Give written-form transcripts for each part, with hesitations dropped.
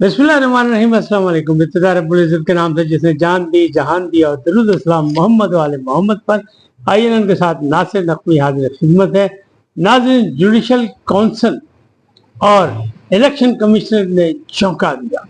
बिस्मिल्लाहिर्रहमानिर्रहीम। अस्सलाम वालेकुम। इब्तिदा रब्बुल इज्जत के नाम से जिसने जान दी जहान दिया और दरूद अस्सलाम मोहम्मद वाले मोहम्मद पर। आइए उनके साथ नासिर नकवी हाजिर खिदमत है। नाज़रीन, जुडिशल काउंसिल और इलेक्शन कमिश्नर ने चौंका दिया।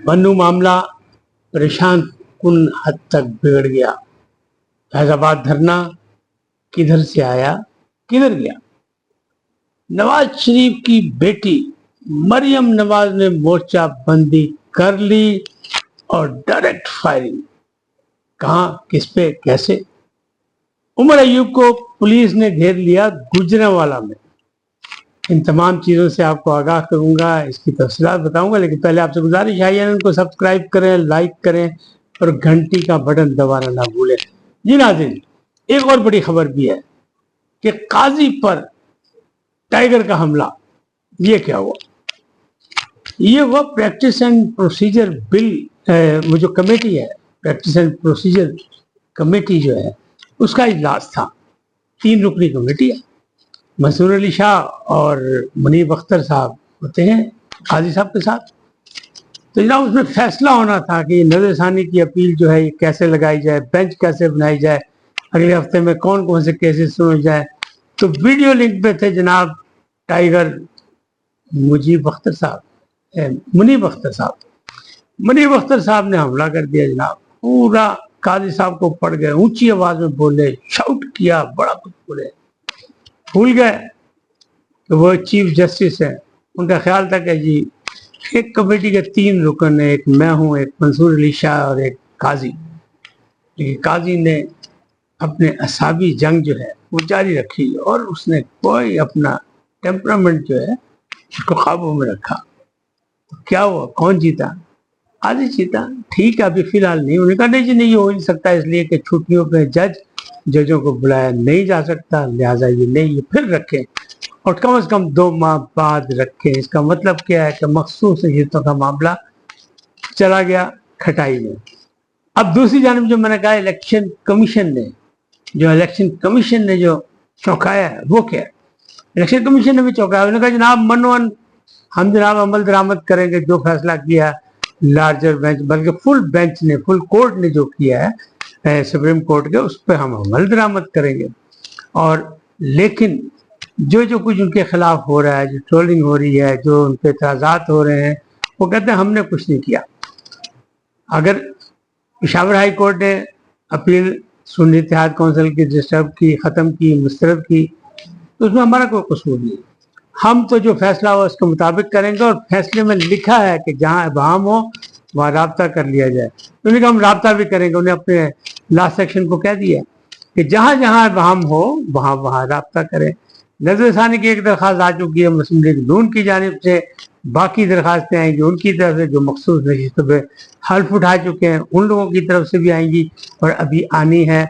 बन्नू मामला परेशान कुन हद तक बिगड़ गया। फैजाबाद धरना किधर से आया किधर गया। नवाज शरीफ की बेटी मरियम नवाज ने मोर्चा बंदी कर ली और डायरेक्ट फायरिंग। कहां, किस पे, कैसे। उमर अयूब को पुलिस ने घेर लिया गुजरांवाला में। इन तमाम चीज़ों से आपको आगाह करूंगा, इसकी तफसीलात बताऊंगा, लेकिन पहले आपसे गुजारिश है इनको सब्सक्राइब करें, लाइक करें और घंटी का बटन दबाना ना भूलें। जी नाज़रीन, एक और बड़ी खबर भी है कि काजी पर टाइगर का हमला। ये क्या हुआ? ये हुआ प्रैक्टिस एंड प्रोसीजर बिल, वो जो कमेटी है, प्रैक्टिस एंड प्रोसीजर कमेटी जो है, उसका इजलास था। 3 रुकनी कमेटी है। मंसूर अली शाह और मुनीब अख्तर साहब होते हैं काजी साहब के साथ। तो जनाब उसमें फैसला होना था कि नज़रसानी की अपील जो है ये कैसे लगाई जाए, बेंच कैसे बनाई जाए, अगले हफ्ते में कौन कौन से केसेस सुने जाए। तो वीडियो लिंक पे थे जनाब टाइगर मुनीब अख्तर साहब ने हमला कर दिया। जनाब पूरा काजी साहब को पड़ गए, ऊंची आवाज में बोले, शाउट किया, बड़ा कुछ बोले। भूल गए कि वो चीफ जस्टिस है। उनका ख्याल था कि जी एक कमेटी के 3 रुकन है, एक मैं हूं, एक मंसूर अली शाह और एक काजी। लेकिन काजी ने अपने असाबी जंग जो है वो जारी रखी और उसने कोई अपना टेम्परामेंट जो है उसको काबू में रखा। तो क्या हुआ, कौन जीता? काजी जीता। ठीक है, अभी फिलहाल नहीं। उन्होंने कहा नहीं जी, नहीं हो नहीं सकता, इसलिए कि छुट्टियों पे जजों को बुलाया नहीं जा सकता, लिहाजा ये नहीं, ये फिर रखें और कम से कम 2 माह बाद रखें। इसका मतलब क्या है कि मखसूस हिस्सों का मामला चला गया खटाई में। अब दूसरी जानब जो मैंने कहा इलेक्शन कमीशन ने जो चौंकाया है वो क्या है? इलेक्शन कमीशन ने भी चौंकाया। उन्होंने कहा जनाब मनोन हम जनाब अमल दरामद करेंगे जो फैसला किया लार्जर बेंच, बल्कि फुल बेंच ने, फुल कोर्ट ने जो किया है सुप्रीम कोर्ट के, उस पर हम अमल दरामद करेंगे। और लेकिन जो कुछ उनके खिलाफ हो रहा है, जो ट्रोलिंग हो रही है, जो उन पर एतराज़ात हो रहे हैं, वो कहते हैं हमने कुछ नहीं किया। अगर पेशावर हाई कोर्ट ने अपील सुन्नी इत्तेहाद कौंसिल की डिस्टर्ब की, ख़त्म की, मुस्तरद की, तो उसमें हमारा कोई कसूर नहीं। हम तो जो फैसला हो उसके मुताबिक करेंगे और फैसले में लिखा है कि जहाँ इबाहम हो वहाँ राब्ता कर लिया जाए। तो उन्होंने कहा हम राब्ता भी करेंगे। उन्हें अपने लास्ट सेक्शन को कह दिया कि जहाँ जहाँ इबाहम हो वहाँ वहाँ राब्ता करें। नज़रसानी की एक दरख्वास्त आ चुकी है मुस्लिम लीग नून की जानिब से, बाकी दरख्वास्तें आएंगी उनकी तरफ से जो मखसूस नशिस्तों पर हल्फ उठा चुके हैं उन लोगों की तरफ से भी आएंगी और अभी आनी है।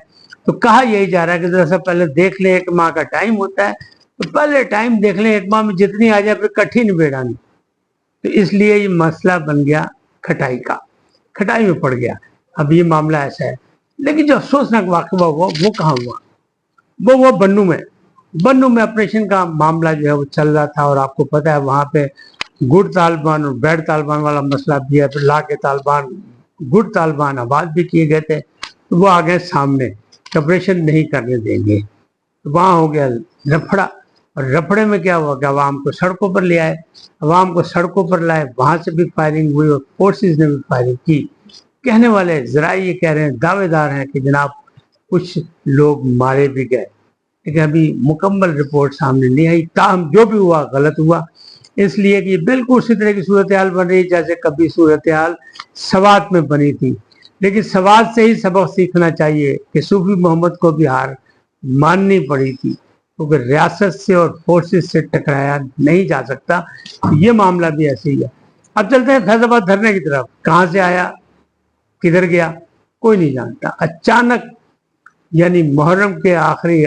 तो कहा यही जा रहा है कि जरा सा पहले देख लें, 1 माह का टाइम होता है, तो पहले टाइम देख लें, 1 माह में जितनी आ जाए फिर कट्ठी निबेड़ानी। तो इसलिए ये मसला बन गया खटाई का, खटाई में पड़ गया। अब ये मामला ऐसा है। लेकिन जो अफसोसनाक वाक़या हुआ वो कहाँ हुआ? वो हुआ बन्नू में ऑपरेशन का मामला जो है वो चल रहा था। और आपको पता है वहाँ पे गुड तालिबान और बैड तालिबान वाला मसला भी है। फिर ला के तालिबान, गुड तालिबान आबाद भी किए गए थे, तो वो आ गए सामने, ऑपरेशन नहीं करने देंगे। तो वहाँ हो गया लफड़ा। और रफड़े में क्या हुआ कि अवाम को सड़कों पर ले आए, अवाम को सड़कों पर लाए, वहां से भी फायरिंग हुई और फोर्सेस ने भी फायरिंग की। कहने वाले जरा ये कह रहे हैं, दावेदार हैं कि जनाब कुछ लोग मारे भी गए, लेकिन अभी मुकम्मल रिपोर्ट सामने नहीं आई। ताहम जो भी हुआ गलत हुआ, इसलिए कि बिल्कुल उसी तरह की सूरत हाल बन रही जैसे कभी सूरत हाल सवात में बनी थी। लेकिन सवात से ही सबक सीखना चाहिए कि सूफी मोहम्मद को भी हार माननी पड़ी थी, क्योंकि रियासत से और फोर्सेस से टकराया नहीं जा सकता। ये मामला भी ऐसे ही है। अब चलते हैं फैजाबाद धरने की तरफ। कहाँ से आया किधर गया कोई नहीं जानता। अचानक यानी मुहर्रम के आखिरी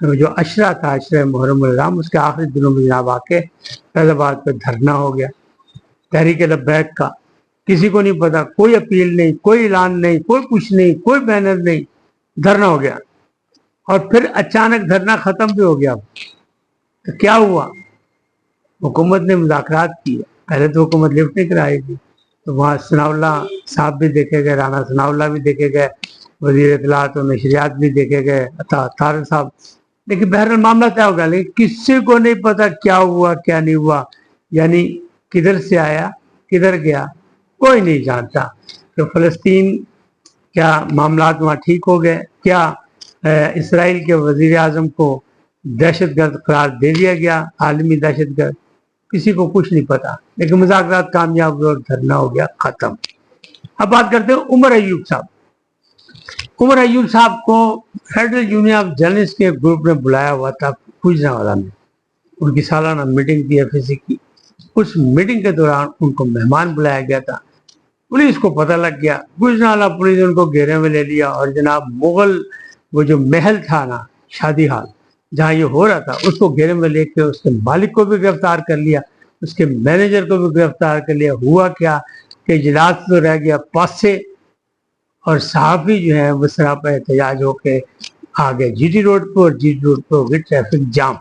जो अशरा था, अशरा मुहर्रम राम, उसके आखिरी दिनों में जनाब आके फैजाबाद पे धरना हो गया तहरीक लब्बैक का। किसी को नहीं पता, कोई अपील नहीं, कोई ऐलान नहीं, कोई कुछ नहीं, कोई बैनर नहीं, धरना हो गया। और फिर अचानक धरना खत्म भी हो गया। तो क्या हुआ? हुकूमत ने मुज़ाकरात किए, پہلے تو حکومت لفٹ نہیں کرائے گی، تو وہاں ثناء اللہ صاحب بھی دیکھے گئے، رانا ثناء اللہ بھی دیکھے گئے، وزیر اطلاعات و نشریات بھی دیکھے گئے طارق صاحب. لیکن بہرحال معاملہ طے ہو گیا، لیکن کسی کو نہیں پتا کیا ہوا کیا نہیں ہوا، یعنی کدھر سے آیا کدھر گیا کوئی نہیں جانتا. کہ فلسطین کیا معاملات وہاں ٹھیک ہو گئے، کیا اسرائیل کے وزیر اعظم کو دہشت گرد قرار دے دیا گیا، عالمی دہشت گرد، کسی کو کچھ نہیں پتا. لیکن مذاکرات کامیاب ہوئے اور دھرنا ہو گیا ختم. اب بات کرتے ہیں عمر ایوب صاحب. عمر ایوب صاحب کو فیڈرل یونین آف جرنلسٹ کے گروپ نے بلایا ہوا تھا گوجرانوالہ میں، ان کی سالانہ میٹنگ تھی FAC کی. اس میٹنگ کے دوران ان کو مہمان بلایا گیا تھا. پولیس کو پتہ لگ گیا، گوجرانوالہ پولیس نے ان کو گھیرے میں لے لیا، اور جناب مغل وہ جو محل تھا نا، شادی ہال جہاں یہ ہو رہا تھا، اس کو گھیرے میں لے کے اس کے مالک کو بھی گرفتار کر لیا، اس کے مینیجر کو بھی گرفتار کر لیا. ہوا کیا کہ اجلاس تو رہ گیا پاس سے، اور صحافی جو ہیں وہ سراپا احتجاج ہو کے آگے GT روڈ پہ، اور GT روڈ پہ ہو گئی ٹریفک جام.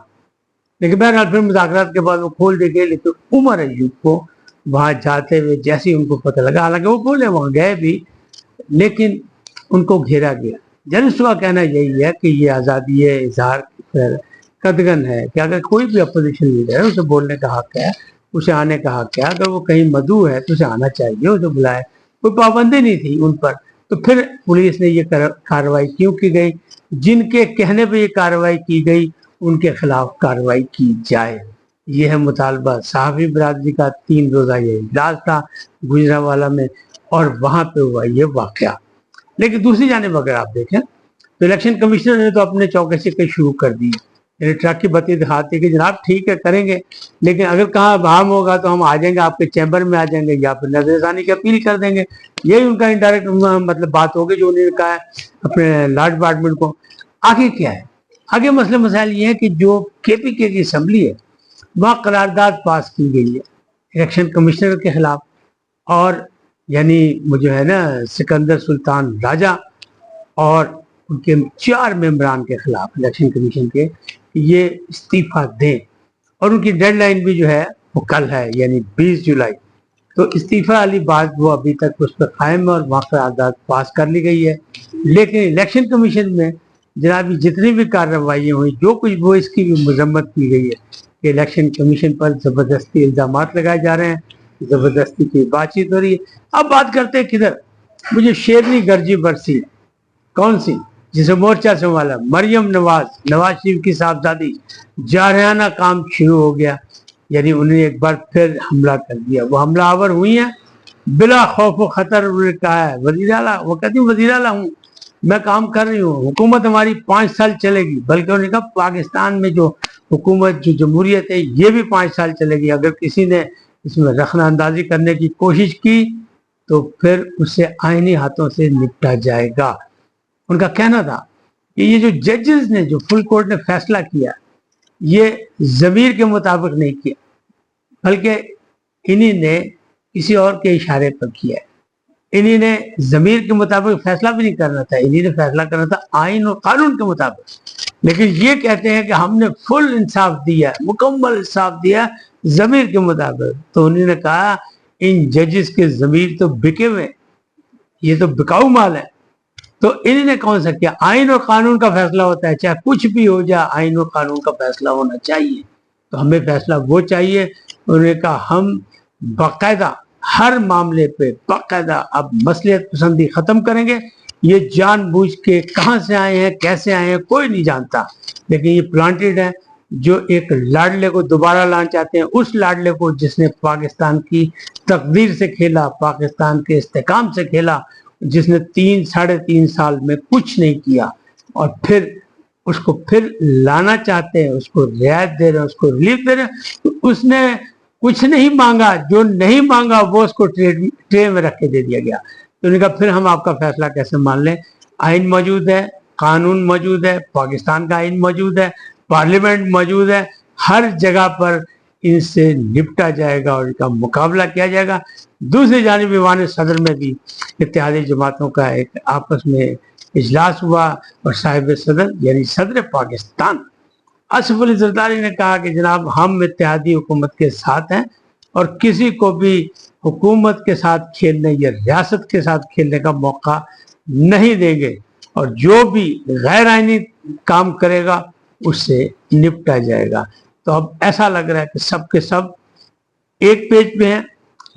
لیکن بہرحال پھر مذاکرات کے بعد وہ کھول دے گئے. لیکن عمر ایوب کو وہاں جاتے ہوئے جیسے ہی ان کو پتہ لگا، حالانکہ وہ بولے وہاں گئے بھی، لیکن ان کو گھیرا گیا. جرنلسٹ کا کہنا یہی ہے کہ یہ آزادی اظہار قدغن ہے کہ اگر کوئی بھی اپوزیشن لیڈر ہے اسے بولنے کا حق ہے، اسے آنے کا حق ہے. اگر وہ کہیں مدعو ہے تو اسے آنا چاہیے، اسے بلائے. کوئی پابندی نہیں تھی ان پر. تو پھر پولیس نے یہ کارروائی کیوں کی گئی؟ جن کے کہنے پہ یہ کارروائی کی گئی ان کے خلاف کارروائی کی جائے، یہ ہے مطالبہ. صحافی برادری کا 3 روزہ یہ اجلاس تھا گوجرانوالہ میں، اور وہاں پہ ہوا یہ واقعہ. لیکن دوسری جانب اگر آپ دیکھیں تو الیکشن کمشنر نے تو اپنے چوکے سے شروع کر دی، یعنی ٹرک کی بتی دکھاتے کہ جناب ٹھیک ہے کریں گے، لیکن اگر کہاں بہام ہوگا تو ہم آ جائیں گے، آپ کے چیمبر میں آ جائیں گے، یا پھر نظر ثانی کی اپیل کر دیں گے. یہی ان کا انڈائریکٹ مطلب بات ہوگی جو انہوں نے کہا ہے اپنے لا ڈپارٹمنٹ کو. آگے کیا ہے؟ آگے مسئلہ مسائل یہ ہے کہ جو KPK کی اسمبلی ہے وہاں قرارداد پاس کی گئی ہے الیکشن کمشنر کے خلاف، اور یعنی وہ جو ہے نا سکندر سلطان راجہ اور ان کے 4 ممبران کے خلاف الیکشن کمیشن کے، یہ استعفیٰ دیں. اور ان کی ڈیڈ لائن بھی جو ہے وہ کل ہے، یعنی 20 جولائی. تو استعفیٰ والی بات وہ ابھی تک اس پہ قائم ہے، اور وہاں قرارداد پاس کر لی گئی ہے. لیکن الیکشن کمیشن میں جناب جتنی بھی کارروائیاں ہوئی، جو کچھ وہ اس کی بھی مذمت کی گئی ہے کہ الیکشن کمیشن پر زبردستی الزامات لگائے جا رہے ہیں، زبردستی کی بات چیت ہو رہی ہے. اب بات کرتے ہیں کدھر، مجھے شیرنی گرجی برسی، کون سی؟ جسے مورچہ سنبھالا مریم نواز شریف کی صاحبزادی، جارحانہ کام شروع ہو گیا. یعنی انہوں نے ایک بار پھر حملہ کر دیا. وہ حملہ آور ہوئی ہیں بلا خوف و خطر. انہوں نے کہا ہے وزیر اعلیٰ، وہ کہتی ہوں وزیر اعلیٰ ہوں، میں کام کر رہی ہوں، حکومت ہماری 5 سال چلے گی. بلکہ انہوں نے کہا پاکستان میں جو حکومت جو جمہوریت ہے یہ بھی 5 سال چلے گی. اگر کسی نے اس میں رخنہ اندازی کرنے کی کوشش کی تو پھر اسے آئینی ہاتھوں سے نپٹا جائے گا. ان کا کہنا تھا کہ یہ جو ججز نے، جو فل کورٹ نے فیصلہ کیا، یہ ضمیر کے مطابق نہیں کیا، بلکہ انہی نے کسی اور کے اشارے پر کیا ہے. انہی نے ضمیر کے مطابق فیصلہ بھی نہیں کرنا تھا، انہی نے فیصلہ کرنا تھا آئین اور قانون کے مطابق. لیکن یہ کہتے ہیں کہ ہم نے فل انصاف دیا ہے، مکمل انصاف دیا ہے ضمیر کے مطابق. تو انہوں نے کہا ان ججز کے ضمیر تو بکے ہوئے، یہ تو بکاؤ مال ہے. تو انہوں نے کون سا کیا؟ آئین اور قانون کا فیصلہ ہوتا ہے، چاہے کچھ بھی ہو جائے آئین اور قانون کا فیصلہ ہونا چاہیے. تو ہمیں فیصلہ وہ چاہیے. انہوں نے کہا ہم باقاعدہ ہر معاملے پہ باقاعدہ اب مصلحت پسندی ختم کریں گے. یہ جان بوجھ کے کہاں سے آئے ہیں کیسے آئے ہیں کوئی نہیں جانتا، لیکن یہ پلانٹڈ ہے. جو ایک لاڈلے کو دوبارہ لانا چاہتے ہیں، اس لاڈلے کو جس نے پاکستان کی تقدیر سے کھیلا، پاکستان کے استحکام سے کھیلا، جس نے 3-3.5 سال میں کچھ نہیں کیا، اور پھر اس کو پھر لانا چاہتے ہیں، اس کو رعایت دے رہے ہیں، اس کو ریلیف دے رہے ہیں. اس نے کچھ نہیں مانگا، جو نہیں مانگا وہ اس کو ٹرے میں رکھ کے دے دیا گیا. تو انہوں نے کہا پھر ہم آپ کا فیصلہ کیسے مان لیں؟ آئین موجود ہے، قانون موجود ہے، پاکستان کا آئین موجود ہے، پارلیمنٹ موجود ہے، ہر جگہ پر ان سے نپٹا جائے گا اور ان کا مقابلہ کیا جائے گا. دوسری جانب ایوان صدر میں بھی اتحادی جماعتوں کا ایک آپس میں اجلاس ہوا، اور صاحب صدر یعنی صدر پاکستان آصف علی زرداری نے کہا کہ جناب ہم اتحادی حکومت کے ساتھ ہیں، और किसी को भी हुकूमत के साथ खेलने या रियासत के साथ खेलने का मौका नहीं देंगे, और जो भी गैर आईनी काम करेगा उससे निपटा जाएगा। तो अब ऐसा लग रहा है कि सब के सब एक पेज पे हैं,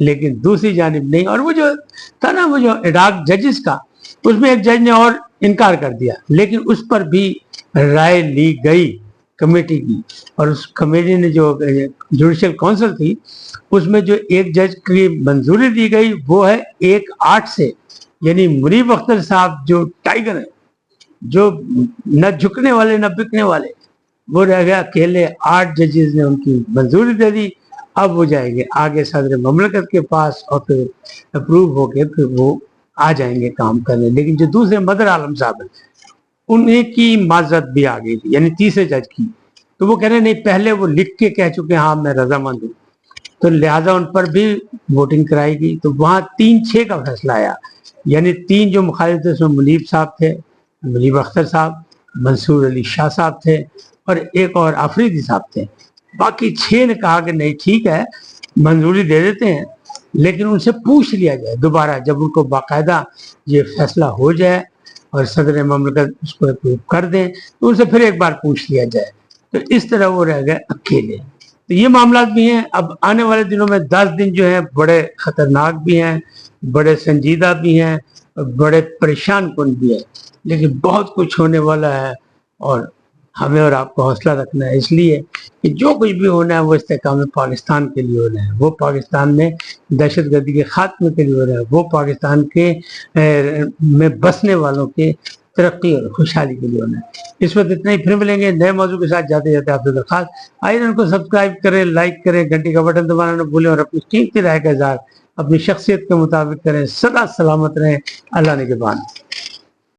लेकिन दूसरी जानिब नहीं। और वो जो था ना, वो जो इराक जजेस का, उसमें एक जज ने और इनकार कर दिया, लेकिन उस पर भी राय ली गई कमेटी की, और उस कमेटी ने जो जुडिशियल काउंसिल थी उसमें जो एक जज की मंजूरी दी गई वो है 1-8 से, यानी मुनीब अख्तर साहब जो टाइगर है, जो न झुकने वाले न बिकने वाले, वो रह गया अकेले। 8 जजेस ने उनकी मंजूरी दे दी। अब वो जाएंगे आगे सदर ममलकत के पास और फिर अप्रूव होके फिर वो आ जाएंगे काम करने। लेकिन जो दूसरे मदर आलम साहब है उन्हीं की माजरत भी आ गई थी, यानी तीसरे जज की। तो वो कह रहे नहीं, पहले वो लिख के कह चुके हाँ मैं रजामंद हूँ, तो लिहाजा उन पर भी वोटिंग कराई गई। तो वहाँ 3-6 का फैसला आया, यानी 3 जो मुखालिफ थे उसमें मुनीब साहब थे, मुनीब अख्तर साहब, मंसूर अली शाह साहब थे और एक और आफरीदी साहब थे। बाकी 6 ने कहा कि नहीं ठीक है, मंजूरी दे देते हैं, लेकिन उनसे पूछ लिया जाए दोबारा, जब उनको बाकायदा ये फैसला हो जाए और सदर ममलकत उसको अप्रूव कर दें तो उनसे फिर एक बार पूछ लिया जाए। तो इस तरह वो रह गए अकेले। तो ये मामला भी हैं। अब आने वाले दिनों में 10 दिन जो हैं बड़े खतरनाक भी हैं, बड़े संजीदा भी हैं और बड़े परेशान कुन भी हैं, लेकिन बहुत कुछ होने वाला है और हमें और आपको हौसला रखना है, इसलिए कि जो कुछ भी होना है वो इस्तेकाम पाकिस्तान के लिए होना है, वो पाकिस्तान में दहशतगर्दी के खात्मे के लिए हो रहा है, वो पाकिस्तान के में बसने वालों के तरक्की और खुशहाली के लिए होना है। इस वक्त इतना ही, फिर मिलेंगे नए मौजू के साथ। जाते जाते आपसे दरखास्त, आइए उनको सब्सक्राइब करें, लाइक करें, घंटी का बटन दबाना न भूलें और अपनी कीमती राय का इज़हार अपनी शख्सियत के मुताबिक करें। सदा सलामत रहें। अल्लाह ने के बाद।